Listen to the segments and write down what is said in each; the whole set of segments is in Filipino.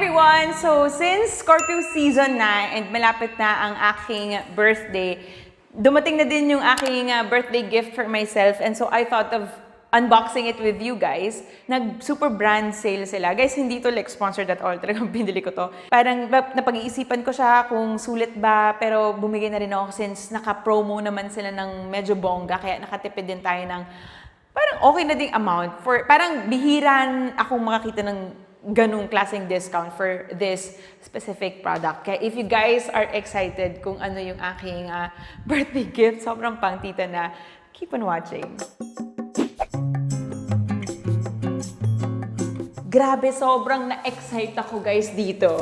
everyone! So, since Scorpio season na and malapit na ang aking birthday, dumating na din yung aking birthday gift for myself, and so I thought of unboxing it with you guys. Nag-super brand sale sila. Guys, hindi to like sponsored at all. Talagang binili ko to. Parang napag-iisipan ko siya kung sulit ba, pero bumigay na rin ako since naka-promo naman sila ng medyo bongga, kaya nakatipid din tayo ng parang okay na ding amount. Parang bihiran akong makakita ng ganung klaseng discount for this specific product. Kaya if you guys are excited kung ano yung aking birthday gift, sobrang pang tita na, keep on watching. Grabe, sobrang na-excite ako guys dito.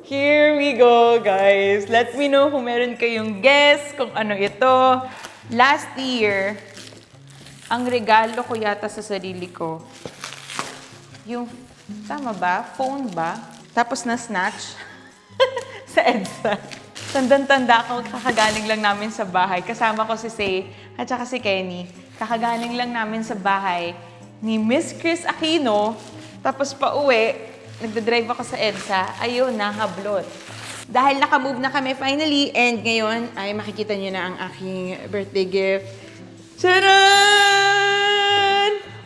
Here we go guys. Let me know kung meron kayong guess kung ano ito. Last year, ang regalo ko yata sa sarili ko, yung tama ba? Phone ba? Tapos na-snatch sa EDSA. Tandang-tanda ako, kakagaling lang namin sa bahay. Kasama ko si Say at saka si Kenny. Kakagaling lang namin sa bahay ni Miss Chris Aquino. Tapos pa uwi, nagdadrive ako sa EDSA. Ayun, nahablot. Dahil nakamove na kami finally and ngayon ay makikita nyo na ang aking birthday gift. Tcharan!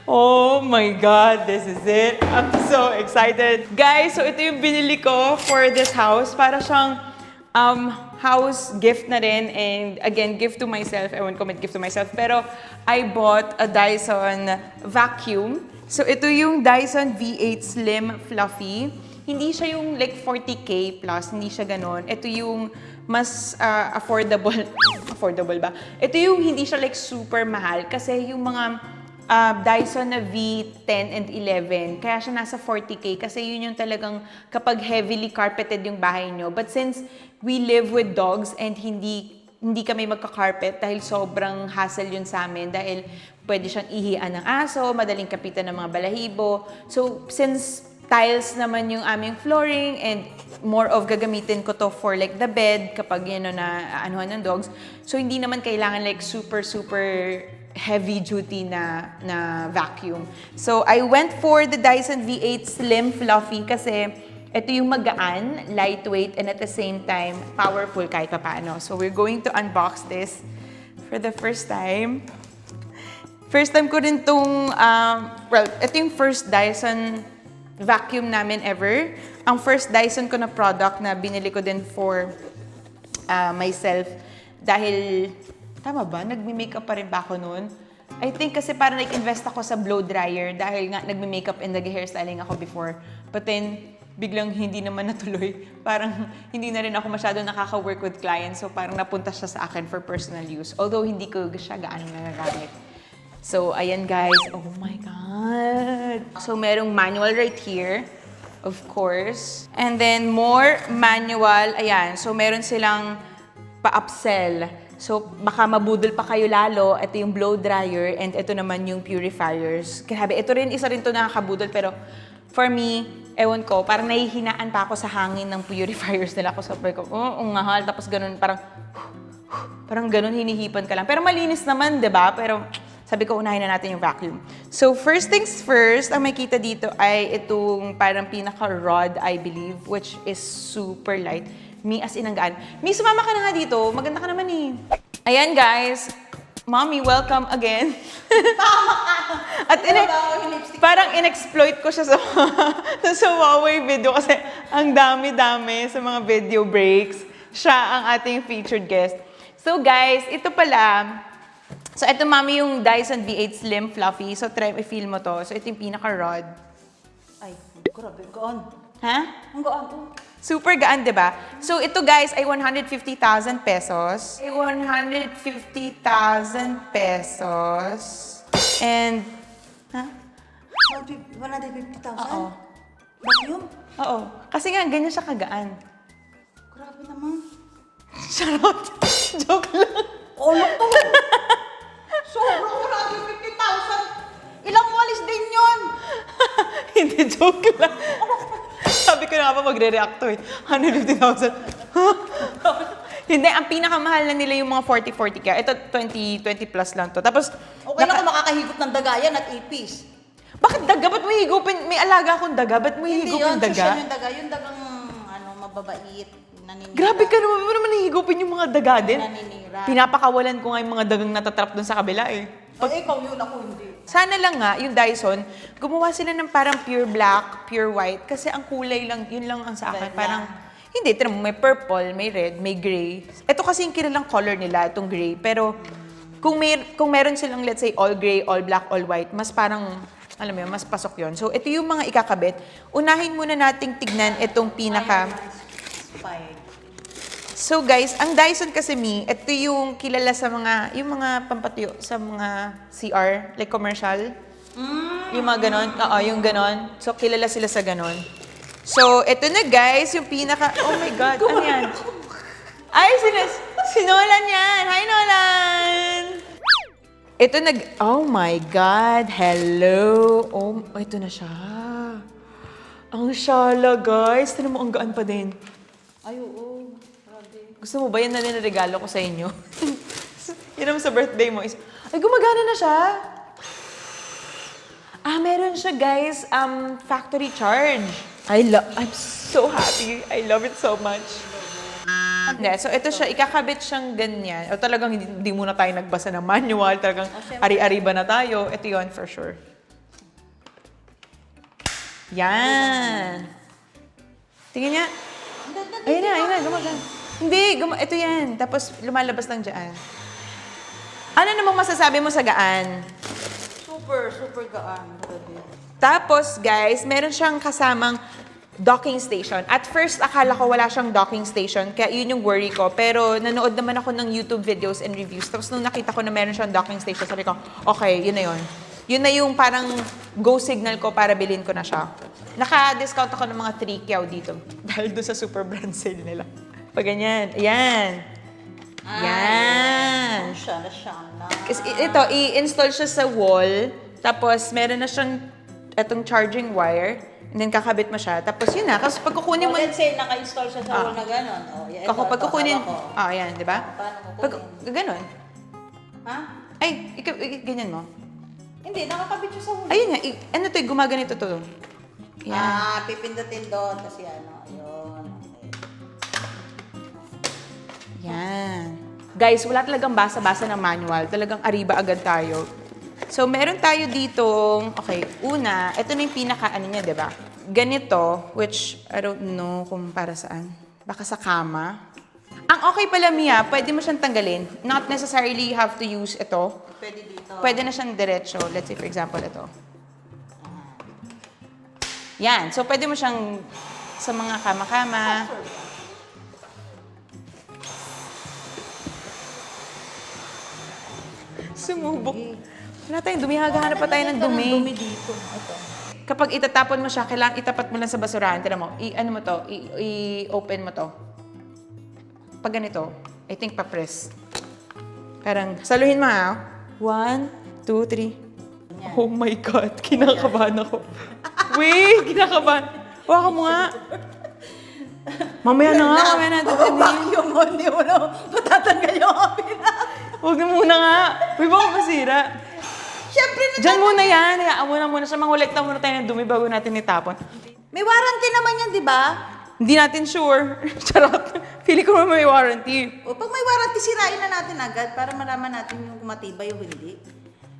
Oh my God, this is it. I'm so excited. Guys, so ito yung binili ko for this house. Para siyang house gift na rin. And again, gift to myself. I won't comment gift to myself. Pero I bought a Dyson vacuum. So ito yung Dyson V8 Slim Fluffy. Hindi siya yung like 40K plus. Hindi siya ganon. Ito yung mas affordable. Affordable ba? Ito yung hindi siya like super mahal. Kasi yung mga Dyson na V10 and 11, kaya siya nasa 40K kasi yun yung talagang kapag heavily carpeted yung bahay nyo. But since we live with dogs and hindi kami magka-carpet dahil sobrang hassle yun sa amin dahil pwede siyang ihian ng aso, madaling kapitan ng mga balahibo. So since tiles naman yung aming flooring and more of gagamitin ko to for like the bed kapag yun na anuhan ng dogs. So hindi naman kailangan like super heavy duty na vacuum. So I went for the Dyson V8 Slim Fluffy kasi ito yung magaan, lightweight, and at the same time, powerful kahit pa paano. So we're going to unbox this for the first time. First time ko rin itong, ito yung first Dyson vacuum namin ever. Ang first Dyson ko na product na binili ko din for myself dahil tama ba? Nagme-makeup pa rin ba ako noon? I think kasi parang nag-invest ako sa blow dryer dahil nga nagme-makeup and nag-hairstyling ako before. But then, biglang hindi naman natuloy. Parang hindi na rin ako masyado nakaka-work with clients. So parang napunta siya sa akin for personal use. Although hindi ko siya gaano nagagamit. So ayan guys. Oh my God! So merong manual right here. Of course. And then more manual. Ayan. So meron silang pa-upsell. So, baka mabudol pa kayo lalo. Ito yung blow dryer and ito naman yung purifiers. Grabe, ito rin, isa rin ito nakakabudol. Pero for me, ewan ko, parang nahihinaan pa ako sa hangin ng purifiers nila. Ako sabi ko, ungahal. Tapos ganun, parang ganun, hinihipan ka lang. Pero malinis naman, di ba? Pero sabi ko, unahin na natin yung vacuum. So, first things first, ang makita dito ay itong parang pinaka-rod, I believe, which is super light. Mi, as in ang gaan. Mi, sumama ka na nga dito. Maganda ka naman eh. Ayan guys. Mommy, welcome again. At parang in-exploit ko siya sa Huawei video kasi ang dami-dami sa mga video breaks. Siya ang ating featured guest. So guys, ito pala. So ito mami yung Dyson V8 Slim Fluffy. So try, i-feel mo to. So ito yung pinaka-rod. Ay, grabe, gaan. Ha? Ang gaan to. Super gaan, di ba? So, ito guys ay 150,000 pesos. 150,000 pesos. And, ha? 150,000? Oo. Vacuum? Oo. Kasi nga, ganyan siya kagaan. Grabe naman. Charot. Joke lang. Ano to? Sobrang 150,000. Ilang walis din yun? Hindi, joke lang. Sabi ko na nga pa magre-react to eh. 150,000. Hindi, ang pinakamahal na nila yung mga 40 kaya. Ito, 20 plus lang to. Tapos, okay lang kung makakahigop ng daga yan at ipis. Bakit daga? Ba't mo higupin? May alaga akong daga. Ba't mo Hindi higupin yun, daga? social yung daga. Yung dagang mababait, naninira. Grabe ka naman, mo naman nahihigupin yung mga daga din. Naninira. Pinapakawalan ko nga yung mga dagang natatrap dun sa kabila eh. Ikaw yun, ako hindi. Sana lang nga, yung Dyson, gumawa sila ng parang pure black, pure white. Kasi ang kulay lang, yun lang ang sa akin. Red Parang, lang. hindi, tira mo, may purple, may red, may gray. Ito kasi yung kilalang color nila, itong gray. Pero, kung meron silang, let's say, all gray, all black, all white, mas parang, alam mo yun, mas pasok yun. So, ito yung mga ikakabit. Unahin muna nating tignan itong pinaka... So guys, ang Dyson kasi ito yung kilala sa mga, yung mga pampatuyo sa mga CR, like commercial. Yung mga ganon. Oo, yung ganon. So kilala sila sa ganon. So, ito na guys, yung pinaka, oh my God, ano yan? Ay, si Nolan yan. Hi, Nolan! Ito oh my God, hello. Oh, ito na siya. Ang shala guys. Tignan mo, ang gaan pa din. Ay, oo. Gusto mo ba yan na regalo ko sa inyo? Yun naman sa birthday mo is, ay, gumagana na siya. Meron siya, guys, factory charge. I'm so happy. I love it so much. Hindi, so ito siya, ikakabit siyang ganyan. O talagang hindi muna tayo nagbasa ng manual. Talagang ari-ari ba na tayo? Ito yun, for sure. Yan. Tingnan niya. Ayun na, gumagana. Hindi, ito yan. Tapos lumalabas lang dyan. Ano namang masasabi mo sa gaan? Super gaan. Tapos, guys, meron siyang kasamang docking station. At first, akala ko wala siyang docking station, kaya yun yung worry ko. Pero nanood naman ako ng YouTube videos and reviews. Tapos nung nakita ko na meron siyang docking station, sabi ko, okay, yun na yun. Yun na yung parang go signal ko para bilhin ko na siya. Naka-discount ako ng mga 3 kyaw dito. Dahil doon sa super brand sale nila. Pag ganyan. Ayan. Yan. Siya na. Kasi ito, i-install siya sa wall. Tapos, meron na siyang itong charging wire. And then, kakabit mo siya. Tapos, yun na. Kasi pag kukunin mo... Let's say, naka-install siya sa wall na gano'n. Pag kukunin... ayan, di ba? Paano kukunin? Ganon. Ha? Ay, ganyan mo. Hindi, nakakabit siya sa wall. Ayun nga. Ano to, gumaganito to. Yan. Pipindutin doon. Kasi ano, ayun. Yan. Guys, wala talagang basa-basa ng manual. Talagang ariba agad tayo. So, meron tayo ditong, okay, una, ito na yung pinaka, niya, di ba? Ganito, which, I don't know kung para saan. Baka sa kama. Ang okay pala, Mia, pwede mo siyang tanggalin. Not necessarily you have to use ito. Pwede dito. Pwede na siyang diretso. Let's say, for example, ito. Yan. So, pwede mo siyang sa mga kama-kama. Sumubok. Wala tayong dumi. Hagahanap pa tayo ng dumi. Dumi dito. Ito. Kapag itatapon mo siya, kailangan itapat mo lang sa basurahan. Tira mo, ano mo to, i-open mo to. Pag ganito, I think pa-press. Parang, saluhin mo ha. 1, 2, 3. Oh my God, kinakabahan ako. Wait, kinakabahan. Waka mo nga. Mamaya na nga, mamaya na. Vacuum mo, hindi mo na patatanggal yung kapila. Huwag na muna nga. Uy, baka masira. Siyempre na. Diyan muna yan. Hayaan mo na muna siya. Mangolekta muna tayo ng dumi bago natin itapon. May warranty naman yan, di ba? Hindi natin sure. Charot. Pili ko naman may warranty. O pag may warranty, sirain na natin agad para malaman natin yung matibay o hindi.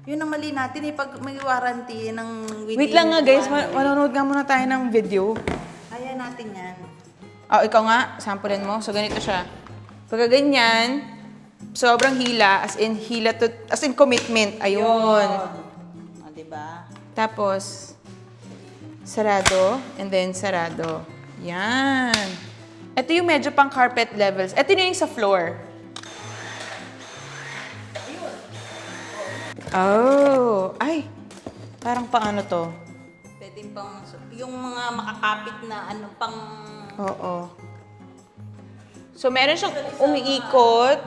Yun ang mali natin eh, pag may warranty ng within... Wait lang nga guys, manonood nga muna tayo ng video. Kaya natin yan. Ikaw nga, samplein mo. So ganito siya. Pagka ganyan, sobrang hila, as in commitment. Ayun. O, diba? Tapos, sarado, and then sarado. Yan. Ito yung medyo pang carpet levels. Ito yung sa floor. Oh, ay. Parang paano to? Pwede pang, yung mga makakapit na ano pang... Oo. So, meron siyang umiikot.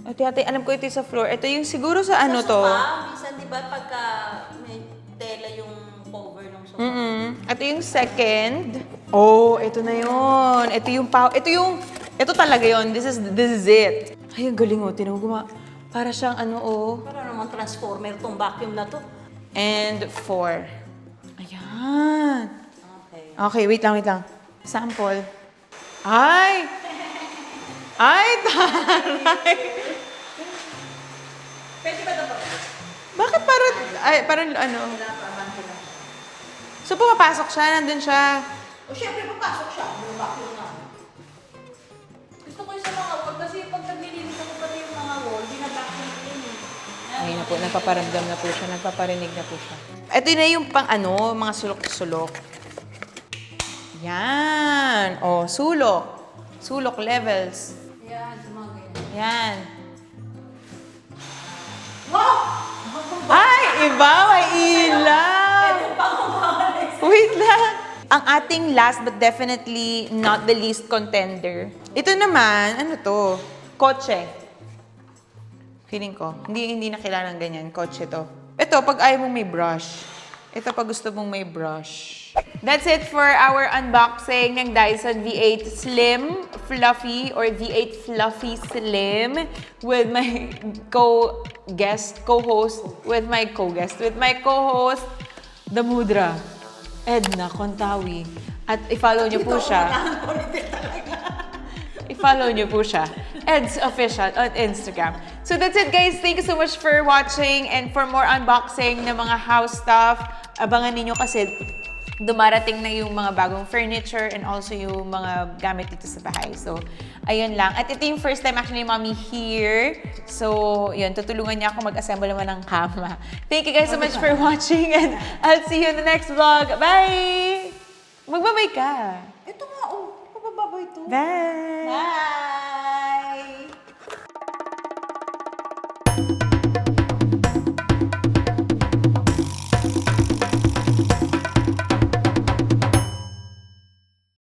Ate, alam ko ito yung sa floor. Ito yung siguro sa ano to. Minsan, di ba, pagka may tela yung cover ng sofa. Ito yung second. Oh, ito na yun. Ito talaga yun. This is it. Ay, ang galing oh. Tinan mo, para siyang ano oh. Para naman transformer tong vacuum na to. And 4. Ayan. Okay. Okay, wait lang. Sample. Ay! Ay, taray! Pwede ba ito pa? Bakit parang ano? So, pumapasok siya, nandun siya. O syempre, papasok siya. Vacuum na. Gusto ko yung sa mga wall kasi pag naglilinis ako pati yung mga wall, binabacuum ko yun eh. Ayun na po, nagpaparamdam na po siya, nagpaparinig na po siya. Ito na yung pang ano, mga sulok-sulok. Yan. O, sulok. Sulok levels. Ayan, sa mga ganyan. Yan. Wow! Ay, iba, may ilaw. Wait lang. Ang ating last but definitely not the least contender. Ito naman, ano to? Kotse. Feeling ko. Hindi na kailangan ng ganyan. Kotse to. Ito, pag ayaw mong may brush. Ito, pag gusto mong may brush. That's it for our unboxing ng Dyson V8 Slim Fluffy or V8 Fluffy Slim with my co-host, with my co-host, the Mudra, Edna Contawi. At i-follow niyo po siya. I-follow niyo po siya. Ed's Official on Instagram. So that's it, guys. Thank you so much for watching, and for more unboxing ng mga house stuff, abangan niyo kasi dumarating na yung mga bagong furniture and also yung mga gamit dito sa bahay. So, ayun lang. At ito yung first time actually ni Mommy here. So, yun, tutulungan niya ako mag-assemble naman ng kama. Thank you guys so much for watching, and I'll see you in the next vlog. Bye! Magbabay ka. Ito nga, oh. Pabababay ito. Bye! Bye!